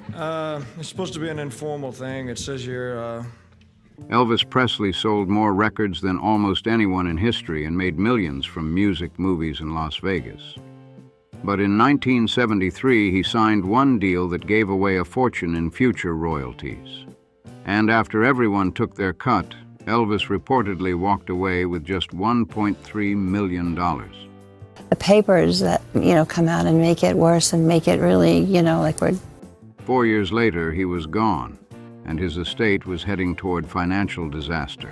It's supposed to be an informal thing. It says here, Elvis Presley sold more records than almost anyone in history and made millions from music, movies, and Las Vegas. But in 1973, he signed one deal that gave away a fortune in future royalties. And after everyone took their cut, Elvis reportedly walked away with just $1.3 million. The papers that, come out and make it worse and make it really, like we're... 4 years later, he was gone, and his estate was heading toward financial disaster.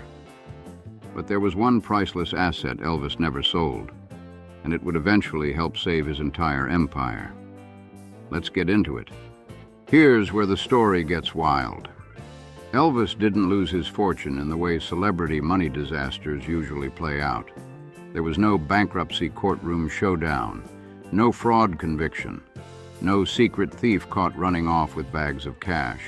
But there was one priceless asset Elvis never sold, and it would eventually help save his entire empire. Let's get into it. Here's where the story gets wild. Elvis didn't lose his fortune in the way celebrity money disasters usually play out. There was no bankruptcy courtroom showdown, no fraud conviction, no secret thief caught running off with bags of cash.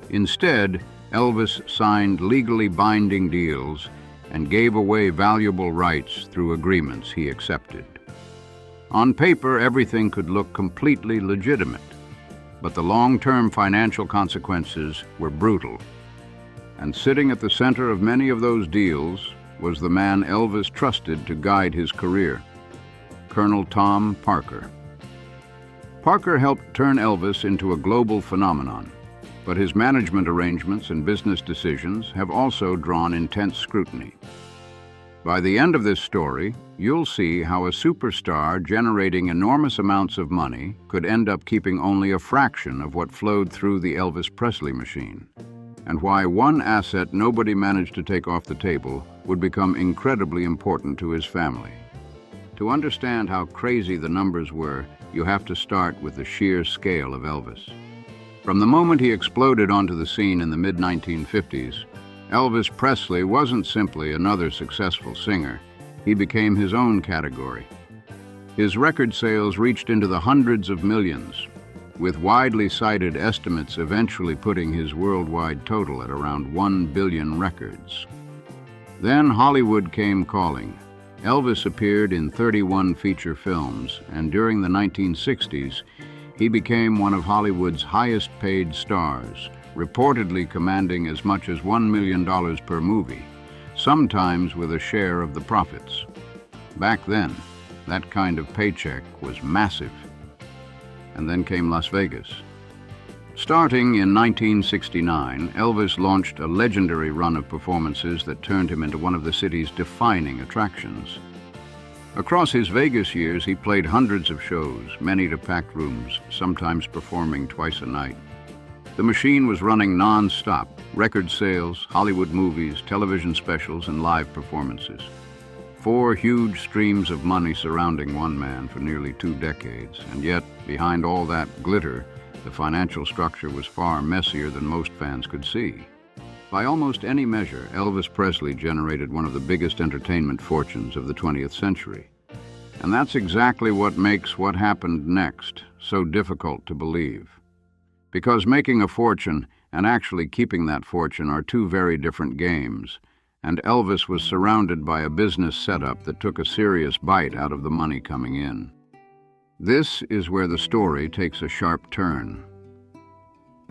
Instead, Elvis signed legally binding deals and gave away valuable rights through agreements he accepted. On paper, everything could look completely legitimate, but the long-term financial consequences were brutal. And sitting at the center of many of those deals was the man Elvis trusted to guide his career, Colonel Tom Parker. Parker helped turn Elvis into a global phenomenon, but his management arrangements and business decisions have also drawn intense scrutiny. By the end of this story, you'll see how a superstar generating enormous amounts of money could end up keeping only a fraction of what flowed through the Elvis Presley machine, and why one asset nobody managed to take off the table would become incredibly important to his family. To understand how crazy the numbers were, you have to start with the sheer scale of Elvis. From the moment he exploded onto the scene in the mid-1950s, Elvis Presley wasn't simply another successful singer. He became his own category. His record sales reached into the hundreds of millions, with widely cited estimates eventually putting his worldwide total at around 1 billion records. Then Hollywood came calling. Elvis appeared in 31 feature films, and during the 1960s, he became one of Hollywood's highest-paid stars, reportedly commanding as much as $1 million per movie, sometimes with a share of the profits. Back then, that kind of paycheck was massive. And then came Las Vegas. Starting in 1969, Elvis launched a legendary run of performances that turned him into one of the city's defining attractions. Across his Vegas years, he played hundreds of shows, many to packed rooms, sometimes performing twice a night. The machine was running non-stop: record sales, Hollywood movies, television specials, and live performances. 4 huge streams of money surrounding one man for nearly 2 decades, and yet, behind all that glitter, the financial structure was far messier than most fans could see. By almost any measure, Elvis Presley generated one of the biggest entertainment fortunes of the 20th century. And that's exactly what makes what happened next so difficult to believe. Because making a fortune and actually keeping that fortune are 2 very different games, and Elvis was surrounded by a business setup that took a serious bite out of the money coming in. This is where the story takes a sharp turn.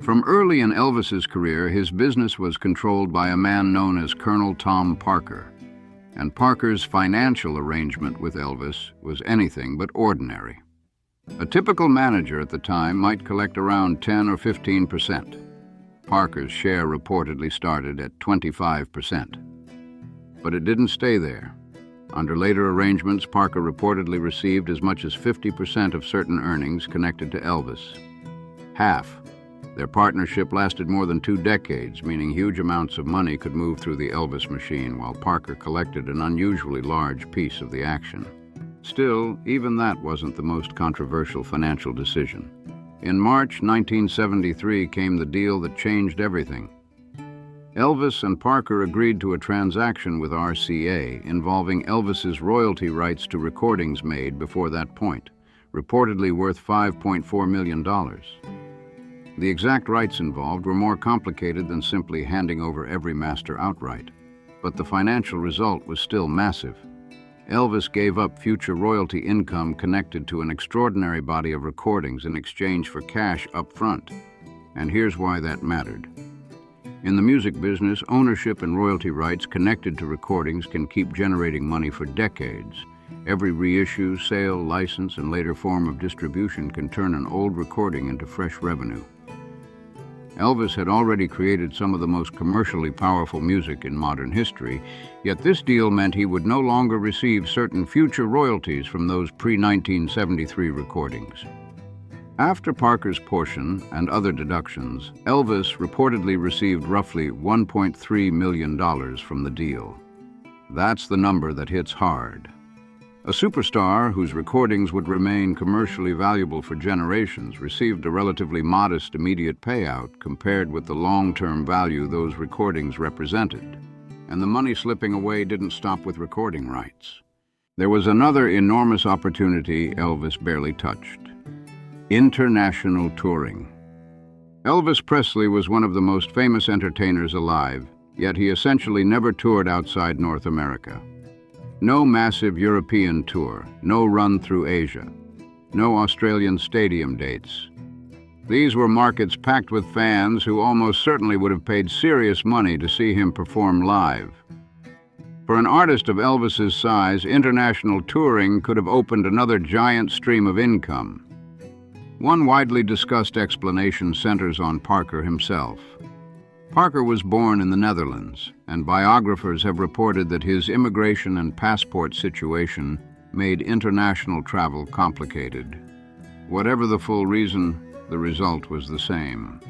From early in Elvis's career, his business was controlled by a man known as Colonel Tom Parker, and Parker's financial arrangement with Elvis was anything but ordinary. A typical manager at the time might collect around 10 or 15%. Parker's share reportedly started at 25%. But it didn't stay there. Under later arrangements, Parker reportedly received as much as 50% of certain earnings connected to Elvis. Half. Their partnership lasted more than 2 decades, meaning huge amounts of money could move through the Elvis machine, while Parker collected an unusually large piece of the action. Still, even that wasn't the most controversial financial decision. In March 1973 came the deal that changed everything. Elvis and Parker agreed to a transaction with RCA involving Elvis's royalty rights to recordings made before that point, reportedly worth $5.4 million. The exact rights involved were more complicated than simply handing over every master outright, but the financial result was still massive. Elvis gave up future royalty income connected to an extraordinary body of recordings in exchange for cash up front. And here's why that mattered. In the music business, ownership and royalty rights connected to recordings can keep generating money for decades. Every reissue, sale, license, and later form of distribution can turn an old recording into fresh revenue. Elvis had already created some of the most commercially powerful music in modern history, yet this deal meant he would no longer receive certain future royalties from those pre-1973 recordings. After Parker's portion and other deductions, Elvis reportedly received roughly $1.3 million from the deal. That's the number that hits hard. A superstar whose recordings would remain commercially valuable for generations received a relatively modest immediate payout compared with the long-term value those recordings represented. And the money slipping away didn't stop with recording rights. There was another enormous opportunity Elvis barely touched: international touring. Elvis Presley was one of the most famous entertainers alive, yet he essentially never toured outside North America. No massive European tour, no run through Asia, no Australian stadium dates. These were markets packed with fans who almost certainly would have paid serious money to see him perform live. For an artist of Elvis's size, international touring could have opened another giant stream of income. One widely discussed explanation centers on Parker himself. Parker was born in the Netherlands, and biographers have reported that his immigration and passport situation made international travel complicated. Whatever the full reason, the result was the same.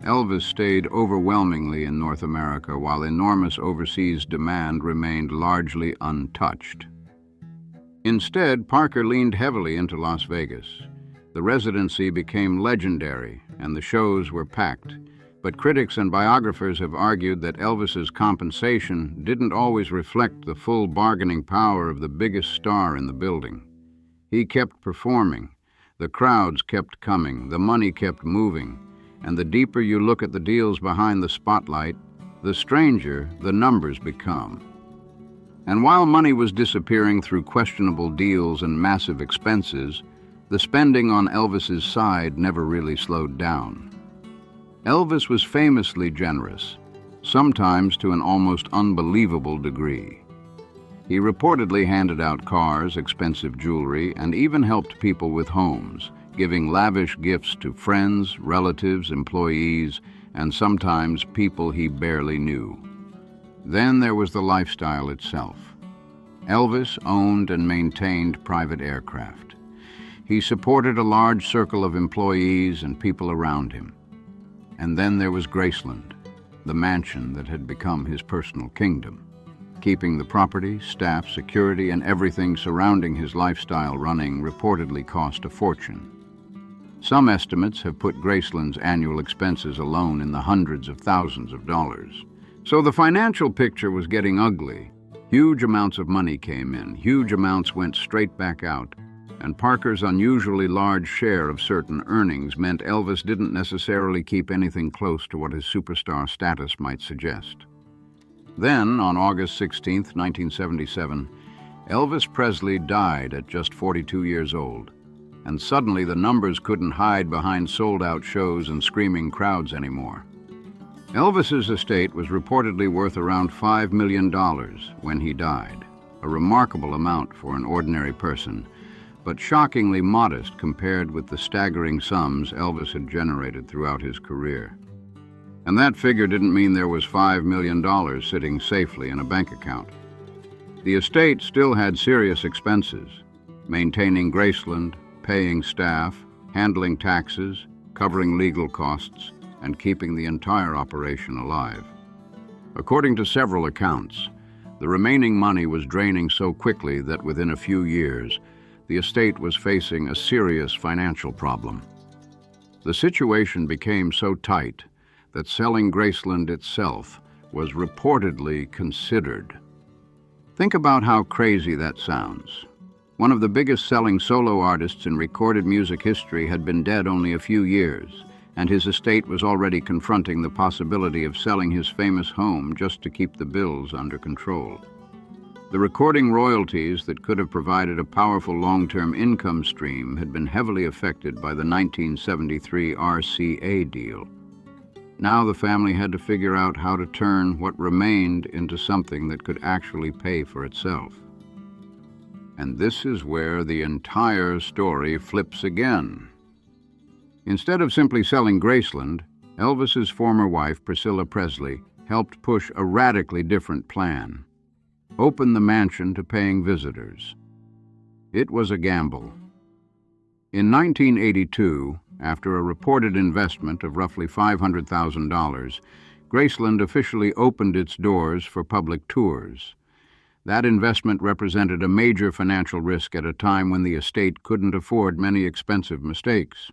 Elvis stayed overwhelmingly in North America while enormous overseas demand remained largely untouched. Instead, Parker leaned heavily into Las Vegas. The residency became legendary, and the shows were packed. But critics and biographers have argued that Elvis's compensation didn't always reflect the full bargaining power of the biggest star in the building. He kept performing, the crowds kept coming, the money kept moving, and the deeper you look at the deals behind the spotlight, the stranger the numbers become. And while money was disappearing through questionable deals and massive expenses, the spending on Elvis's side never really slowed down. Elvis was famously generous, sometimes to an almost unbelievable degree. He reportedly handed out cars, expensive jewelry, and even helped people with homes, giving lavish gifts to friends, relatives, employees, and sometimes people he barely knew. Then there was the lifestyle itself. Elvis owned and maintained private aircraft. He supported a large circle of employees and people around him. And then there was Graceland, the mansion that had become his personal kingdom. Keeping the property, staff, security, and everything surrounding his lifestyle running reportedly cost a fortune. Some estimates have put Graceland's annual expenses alone in the hundreds of thousands of dollars. So the financial picture was getting ugly. Huge amounts of money came in, huge amounts went straight back out. And Parker's unusually large share of certain earnings meant Elvis didn't necessarily keep anything close to what his superstar status might suggest. Then, on August 16, 1977, Elvis Presley died at just 42 years old, and suddenly the numbers couldn't hide behind sold-out shows and screaming crowds anymore. Elvis's estate was reportedly worth around $5 million when he died, a remarkable amount for an ordinary person, but shockingly modest compared with the staggering sums Elvis had generated throughout his career. And that figure didn't mean there was $5 million sitting safely in a bank account. The estate still had serious expenses: maintaining Graceland, paying staff, handling taxes, covering legal costs, and keeping the entire operation alive. According to several accounts, the remaining money was draining so quickly that within a few years, the estate was facing a serious financial problem. The situation became so tight that selling Graceland itself was reportedly considered. Think about how crazy that sounds. One of the biggest selling solo artists in recorded music history had been dead only a few years, and his estate was already confronting the possibility of selling his famous home just to keep the bills under control. The recording royalties that could have provided a powerful long-term income stream had been heavily affected by the 1973 RCA deal. Now the family had to figure out how to turn what remained into something that could actually pay for itself. And this is where the entire story flips again. Instead of simply selling Graceland, Elvis's former wife, Priscilla Presley, helped push a radically different plan. Open the mansion to paying visitors. It was a gamble. In 1982, after a reported investment of roughly $500,000, Graceland officially opened its doors for public tours. That investment represented a major financial risk at a time when the estate couldn't afford many expensive mistakes.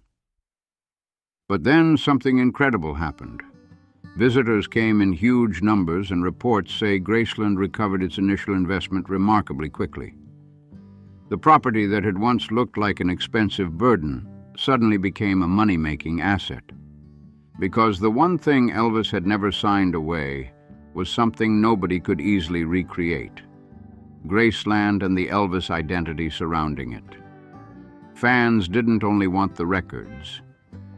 But then something incredible happened. Visitors came in huge numbers, and reports say Graceland recovered its initial investment remarkably quickly. The property that had once looked like an expensive burden suddenly became a money-making asset. Because the one thing Elvis had never signed away was something nobody could easily recreate: Graceland and the Elvis identity surrounding it. Fans didn't only want the records.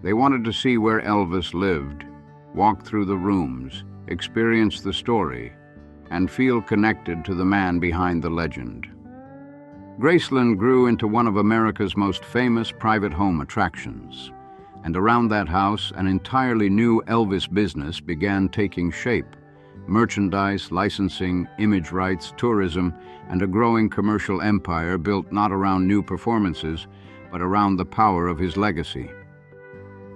They wanted to see where Elvis lived, walk through the rooms, experience the story, and feel connected to the man behind the legend. Graceland grew into one of America's most famous private home attractions, and around that house, an entirely new Elvis business began taking shape: merchandise, licensing, image rights, tourism, and a growing commercial empire built not around new performances, but around the power of his legacy.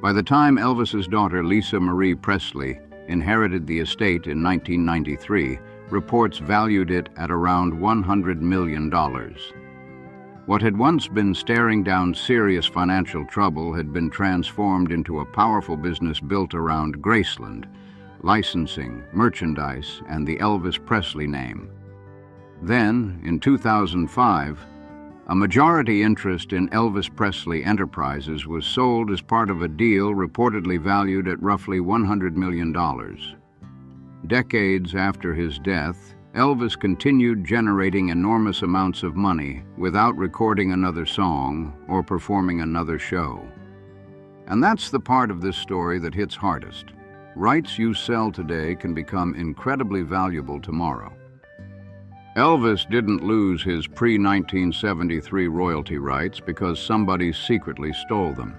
By the time Elvis's daughter, Lisa Marie Presley, inherited the estate in 1993, reports valued it at around $100 million. What had once been staring down serious financial trouble had been transformed into a powerful business built around Graceland, licensing, merchandise, and the Elvis Presley name. Then, in 2005, a majority interest in Elvis Presley Enterprises was sold as part of a deal reportedly valued at roughly $100 million. Decades after his death, Elvis continued generating enormous amounts of money without recording another song or performing another show. And that's the part of this story that hits hardest. Rights you sell today can become incredibly valuable tomorrow. Elvis didn't lose his pre-1973 royalty rights because somebody secretly stole them.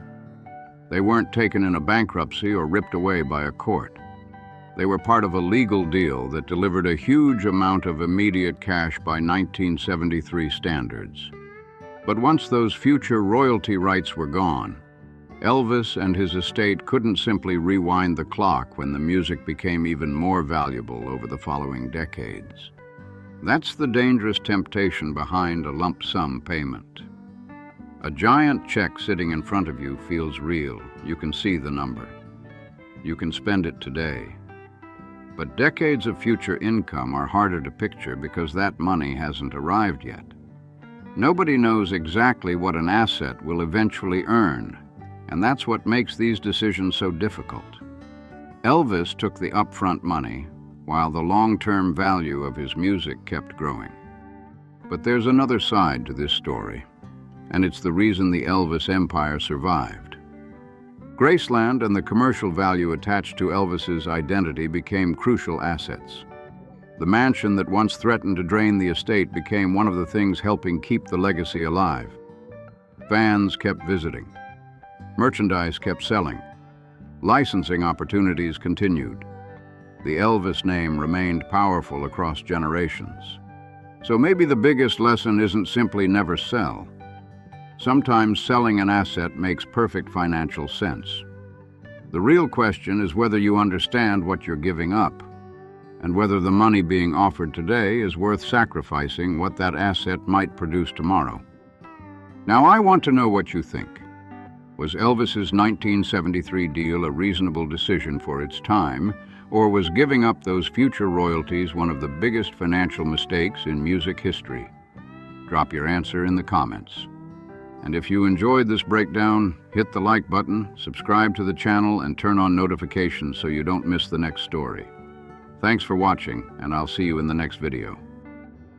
They weren't taken in a bankruptcy or ripped away by a court. They were part of a legal deal that delivered a huge amount of immediate cash by 1973 standards. But once those future royalty rights were gone, Elvis and his estate couldn't simply rewind the clock when the music became even more valuable over the following decades. That's the dangerous temptation behind a lump sum payment. A giant check sitting in front of you feels real. You can see the number. You can spend it today. But decades of future income are harder to picture because that money hasn't arrived yet. Nobody knows exactly what an asset will eventually earn, and that's what makes these decisions so difficult. Elvis took the upfront money, while the long-term value of his music kept growing. But there's another side to this story, and it's the reason the Elvis empire survived. Graceland and the commercial value attached to Elvis's identity became crucial assets. The mansion that once threatened to drain the estate became one of the things helping keep the legacy alive. Fans kept visiting. Merchandise kept selling. Licensing opportunities continued. The Elvis name remained powerful across generations. So maybe the biggest lesson isn't simply never sell. Sometimes selling an asset makes perfect financial sense. The real question is whether you understand what you're giving up, and whether the money being offered today is worth sacrificing what that asset might produce tomorrow. Now, I want to know what you think. Was Elvis's 1973 deal a reasonable decision for its time, or was giving up those future royalties one of the biggest financial mistakes in music history? Drop your answer in the comments. And if you enjoyed this breakdown, hit the like button, subscribe to the channel, and turn on notifications so you don't miss the next story. Thanks for watching, and I'll see you in the next video.